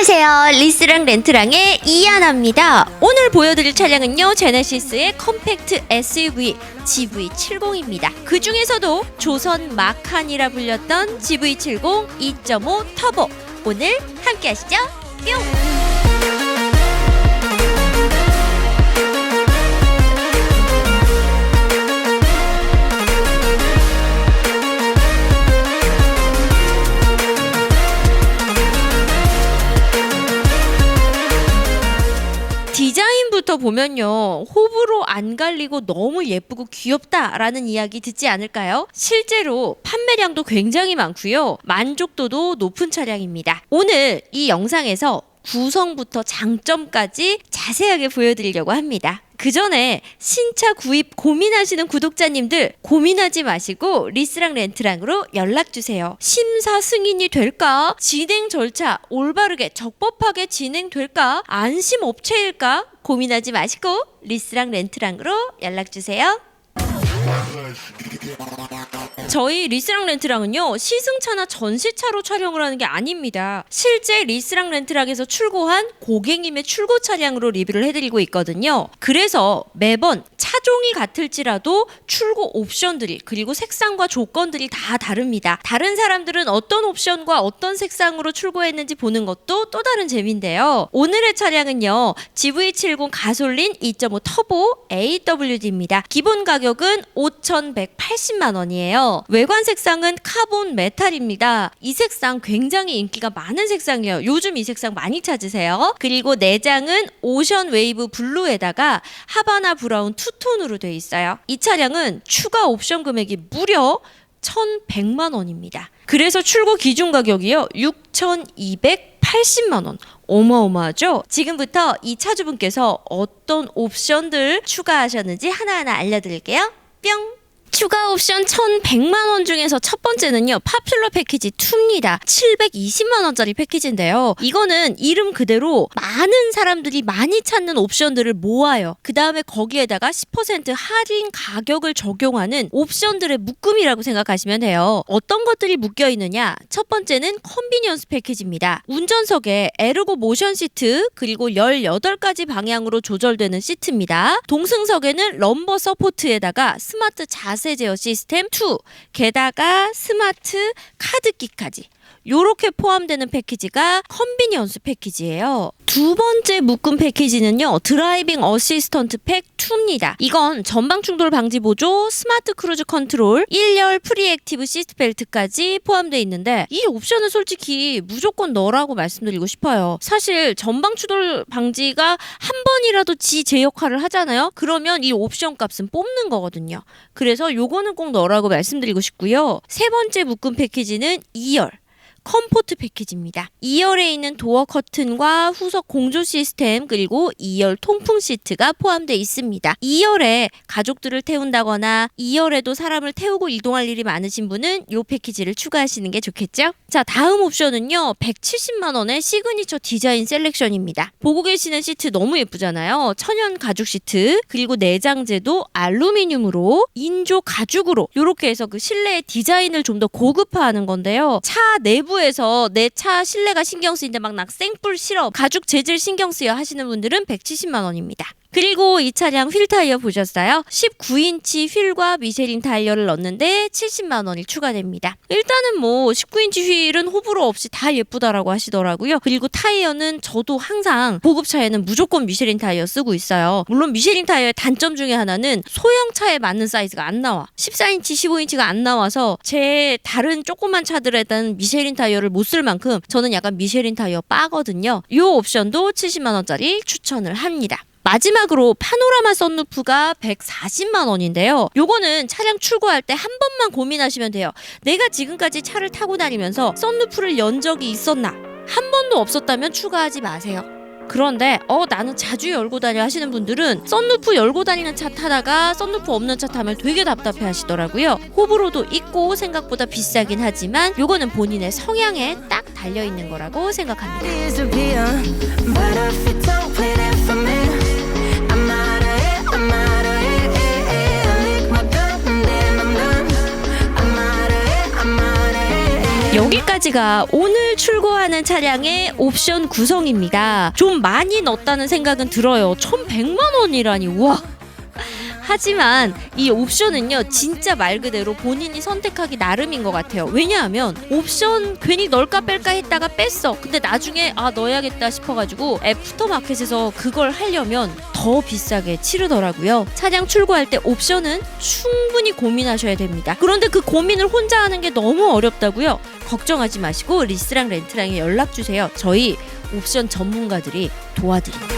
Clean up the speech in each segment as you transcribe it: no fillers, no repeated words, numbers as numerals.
안녕하세요. 리스랑 렌트랑의 이하나입니다. 오늘 보여드릴 차량은요, 제네시스의 컴팩트 SUV GV70입니다. 그 중에서도 조선 마칸이라 불렸던 GV70 2.5 터보. 오늘 함께 하시죠. 뿅! 디자인부터 보면요, 호불호 안 갈리고 너무 예쁘고 귀엽다라는 이야기 듣지 않을까요? 실제로 판매량도 굉장히 많고요, 만족도도 높은 차량입니다. 오늘 이 영상에서 구성부터 장점까지 자세하게 보여드리려고 합니다. 그 전에 신차 구입 고민하시는 구독자님들, 고민하지 마시고 리스랑 렌트랑으로 연락주세요. 심사 승인이 될까? 진행 절차 올바르게 적법하게 진행될까? 안심 업체일까? 고민하지 마시고 리스랑 렌트랑으로 연락주세요. 저희 리스랑 렌트랑은요, 시승차나 전시차로 촬영을 하는 게 아닙니다. 실제 리스랑 렌트랑에서 출고한 고객님의 출고 차량으로 리뷰를 해드리고 있거든요. 그래서 매번 차종이 같을지라도 출고 옵션들이, 그리고 색상과 조건들이 다 다릅니다. 다른 사람들은 어떤 옵션과 어떤 색상으로 출고했는지 보는 것도 또 다른 재미인데요. 오늘의 차량은요, GV70 가솔린 2.5 터보 AWD입니다. 기본 가격은 5,180만 원이에요. 외관 색상은 카본 메탈입니다. 이 색상 굉장히 인기가 많은 색상이에요. 요즘 이 색상 많이 찾으세요. 그리고 내장은 오션 웨이브 블루에다가 하바나 브라운 투톤으로 되어 있어요. 이 차량은 추가 옵션 금액이 무려 1,100만 원입니다. 그래서 출고 기준 가격이요, 6,280만 원. 어마어마하죠? 지금부터 이 차주분께서 어떤 옵션들 추가하셨는지 하나하나 알려드릴게요. 뿅! 추가 옵션 1,100만 원 중에서 첫 번째는요, 파퓰러 패키지 2입니다. 720만 원짜리 패키지인데요. 이거는 이름 그대로 많은 사람들이 많이 찾는 옵션들을 모아요. 그 다음에 거기에다가 10% 할인 가격을 적용하는 옵션들의 묶음이라고 생각하시면 돼요. 어떤 것들이 묶여 있느냐? 첫 번째는 컨비니언스 패키지입니다. 운전석에 에르고 모션 시트, 그리고 18가지 방향으로 조절되는 시트입니다. 동승석에는 럼버 서포트에다가 스마트 자세 제어 시스템 2, 게다가 스마트 카드키까지 요렇게 포함되는 패키지가 컨비니언스 패키지예요. 두 번째 묶음 패키지는요, 드라이빙 어시스턴트 팩 2입니다. 이건 전방 충돌 방지 보조, 스마트 크루즈 컨트롤, 1열 프리액티브 시트벨트까지 포함되어 있는데, 이 옵션은 솔직히 무조건 넣으라고 말씀드리고 싶어요. 사실 전방 충돌 방지가 한 번이라도 제 역할을 하잖아요. 그러면 이 옵션 값은 뽑는 거거든요. 그래서 요거는 꼭 넣으라고 말씀드리고 싶고요. 세 번째 묶음 패키지는 2열 컴포트 패키지입니다. 2열에 있는 도어 커튼과 후석 공조 시스템, 그리고 2열 통풍 시트가 포함되어 있습니다. 2열에 가족들을 태운다거나 2열에도 사람을 태우고 이동할 일이 많으신 분은 이 패키지를 추가하시는 게 좋겠죠? 자, 다음 옵션은요, 170만 원의 시그니처 디자인 셀렉션입니다. 보고 계시는 시트 너무 예쁘잖아요. 천연 가죽 시트, 그리고 내장재도 알루미늄으로, 인조 가죽으로 이렇게 해서 그 실내의 디자인을 좀 더 고급화하는 건데요. 차 내부에서 내 차 실내가 신경 쓰이는데 막 쌩뿔 싫어, 가죽 재질 신경 쓰여 하시는 분들은 170만 원입니다. 그리고 이 차량 휠 타이어 보셨어요? 19인치 휠과 미쉐린 타이어를 넣는데 70만 원이 추가됩니다. 일단은 뭐 19인치 휠은 호불호 없이 다 예쁘다라고 하시더라고요. 그리고 타이어는 저도 항상 보급차에는 무조건 미쉐린 타이어 쓰고 있어요. 물론 미쉐린 타이어의 단점 중에 하나는 소형차에 맞는 사이즈가 안 나와. 14인치, 15인치가 안 나와서 제 다른 조그만 차들에는 미쉐린 타이어를 못 쓸 만큼 저는 약간 미쉐린 타이어 빠거든요. 이 옵션도 70만 원짜리 추천을 합니다. 마지막으로 파노라마 썬루프가 140만 원인데요. 요거는 차량 출고할 때 한 번만 고민하시면 돼요. 내가 지금까지 차를 타고 다니면서 썬루프를 연 적이 있었나? 한 번도 없었다면 추가하지 마세요. 그런데 나는 자주 열고 다녀 하시는 분들은 썬루프 열고 다니는 차 타다가 썬루프 없는 차 타면 되게 답답해 하시더라고요. 호불호도 있고 생각보다 비싸긴 하지만 요거는 본인의 성향에 딱 달려있는 거라고 생각합니다. 여기까지가 오늘 출고하는 차량의 옵션 구성입니다. 좀 많이 넣었다는 생각은 들어요. 1,100만 원이라니. 와. 하지만 이 옵션은요 진짜 말 그대로 본인이 선택하기 나름인 것 같아요. 왜냐하면 옵션 괜히 넣을까 뺄까 했다가 뺐어. 근데 나중에 넣어야겠다 싶어가지고 애프터마켓에서 그걸 하려면 더 비싸게 치르더라고요. 차량 출고할 때 옵션은 충분히 고민하셔야 됩니다. 그런데 그 고민을 혼자 하는 게 너무 어렵다고요? 걱정하지 마시고 리스랑 렌트랑에 연락주세요. 저희 옵션 전문가들이 도와드립니다.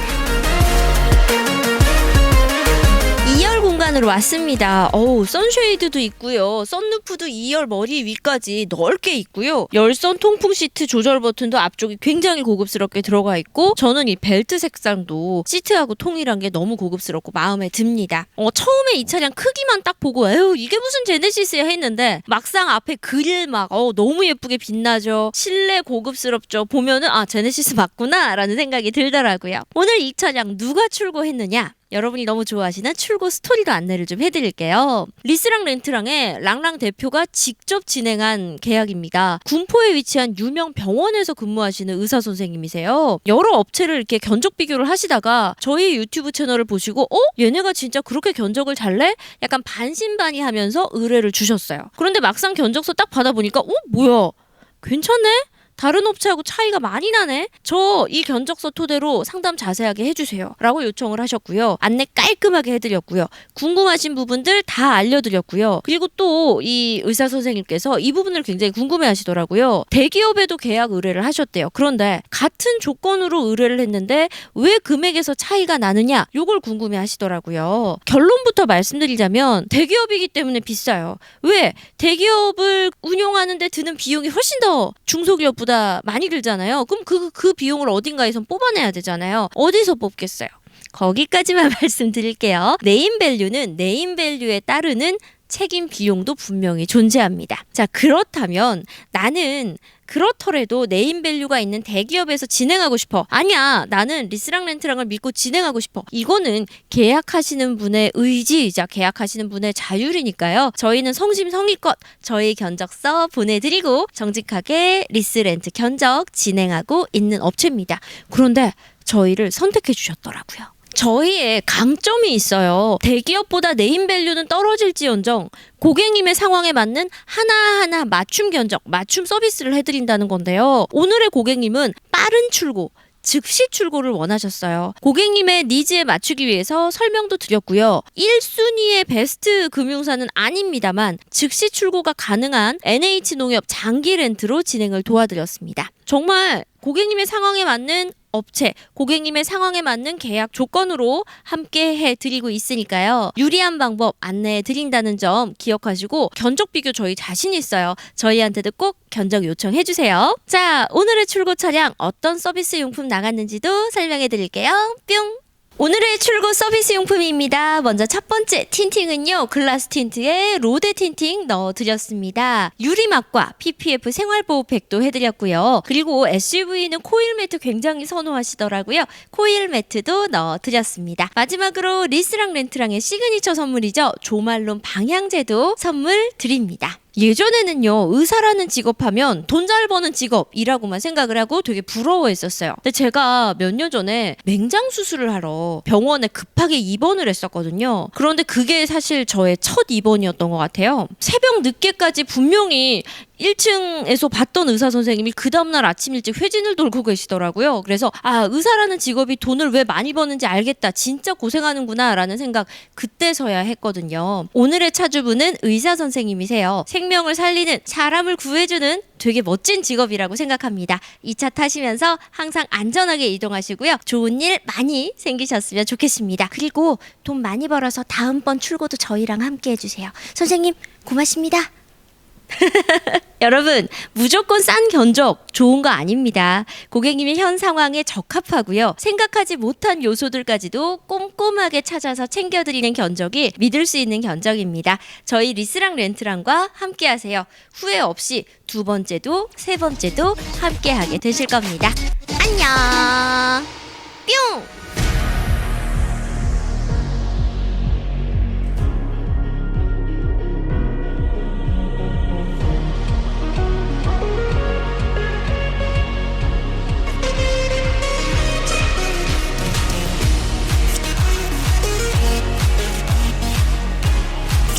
2열 공간으로 왔습니다. 선쉐이드도 있고요. 썬루프도 2열 머리 위까지 넓게 있고요. 열선 통풍 시트 조절 버튼도 앞쪽이 굉장히 고급스럽게 들어가 있고 저는 이 벨트 색상도 시트하고 통일한 게 너무 고급스럽고 마음에 듭니다. 처음에 이 차량 크기만 딱 보고 이게 무슨 제네시스야 했는데 막상 앞에 그릴 막 너무 예쁘게 빛나죠. 실내 고급스럽죠. 보면은 제네시스 맞구나 라는 생각이 들더라고요. 오늘 이 차량 누가 출고했느냐? 여러분이 너무 좋아하시는 출고 스토리도 안내를 좀 해드릴게요. 리스랑 렌트랑의 랑랑 대표가 직접 진행한 계약입니다. 군포에 위치한 유명 병원에서 근무하시는 의사 선생님이세요. 여러 업체를 이렇게 견적 비교를 하시다가 저희 유튜브 채널을 보시고 얘네가 진짜 그렇게 견적을 잘내? 약간 반신반의하면서 의뢰를 주셨어요. 그런데 막상 견적서 딱 받아보니까 뭐야? 괜찮네? 다른 업체하고 차이가 많이 나네? 저 이 견적서 토대로 상담 자세하게 해주세요 라고 요청을 하셨고요. 안내 깔끔하게 해드렸고요. 궁금하신 부분들 다 알려드렸고요. 그리고 또 이 의사 선생님께서 이 부분을 굉장히 궁금해 하시더라고요. 대기업에도 계약 의뢰를 하셨대요. 그런데 같은 조건으로 의뢰를 했는데 왜 금액에서 차이가 나느냐? 요걸 궁금해 하시더라고요. 결론부터 말씀드리자면 대기업이기 때문에 비싸요. 왜? 대기업을 운영하는데 드는 비용이 훨씬 더 중소기업보다 많이 들잖아요. 그럼 그 비용을 어딘가에서 뽑아내야 되잖아요. 어디서 뽑겠어요? 거기까지만 말씀드릴게요. 네임밸류는 네임밸류에 따르는 책임 비용도 분명히 존재합니다. 자, 그렇다면 나는 그렇더라도 네임밸류가 있는 대기업에서 진행하고 싶어. 아니야, 나는 리스랑 렌트랑을 믿고 진행하고 싶어. 이거는 계약하시는 분의 의지이자 계약하시는 분의 자율이니까요. 저희는 성심성의껏 저희 견적서 보내드리고 정직하게 리스 렌트 견적 진행하고 있는 업체입니다. 그런데 저희를 선택해 주셨더라고요. 저희의 강점이 있어요. 대기업보다 네임밸류는 떨어질지언정 고객님의 상황에 맞는 하나하나 맞춤 견적, 맞춤 서비스를 해드린다는 건데요. 오늘의 고객님은 빠른 출고, 즉시 출고를 원하셨어요. 고객님의 니즈에 맞추기 위해서 설명도 드렸고요. 1순위의 베스트 금융사는 아닙니다만 즉시 출고가 가능한 NH농협 장기 렌트로 진행을 도와드렸습니다. 정말 고객님의 상황에 맞는 업체, 고객님의 상황에 맞는 계약 조건으로 함께 해드리고 있으니까요. 유리한 방법 안내해 드린다는 점 기억하시고 견적 비교 저희 자신 있어요. 저희한테도 꼭 견적 요청해 주세요. 자, 오늘의 출고 차량 어떤 서비스 용품 나갔는지도 설명해 드릴게요. 뿅! 오늘의 출고 서비스 용품입니다. 먼저 첫 번째 틴팅은요. 글라스 틴트에 로데 틴팅 넣어드렸습니다. 유리막과 PPF 생활보호팩도 해드렸고요. 그리고 SUV는 코일 매트 굉장히 선호하시더라고요. 코일 매트도 넣어드렸습니다. 마지막으로 리스랑 렌트랑의 시그니처 선물이죠. 조말론 방향제도 선물 드립니다. 예전에는요, 의사라는 직업하면 돈 잘 버는 직업이라고만 생각을 하고 되게 부러워했었어요. 근데 제가 몇 년 전에 맹장 수술을 하러 병원에 급하게 입원을 했었거든요. 그런데 그게 사실 저의 첫 입원이었던 것 같아요. 새벽 늦게까지 분명히 1층에서 봤던 의사 선생님이 그 다음날 아침 일찍 회진을 돌고 계시더라고요. 그래서 의사라는 직업이 돈을 왜 많이 버는지 알겠다. 진짜 고생하는구나 라는 생각 그때서야 했거든요. 오늘의 차주분은 의사 선생님이세요. 생명을 살리는, 사람을 구해주는 되게 멋진 직업이라고 생각합니다. 이 차 타시면서 항상 안전하게 이동하시고요. 좋은 일 많이 생기셨으면 좋겠습니다. 그리고 돈 많이 벌어서 다음번 출고도 저희랑 함께 해주세요. 선생님 고맙습니다. 여러분, 무조건 싼 견적 좋은 거 아닙니다. 고객님의 현 상황에 적합하고요. 생각하지 못한 요소들까지도 꼼꼼하게 찾아서 챙겨드리는 견적이 믿을 수 있는 견적입니다. 저희 리스랑 렌트랑과 함께 하세요. 후회 없이 두 번째도 세 번째도 함께 하게 되실 겁니다. 안녕!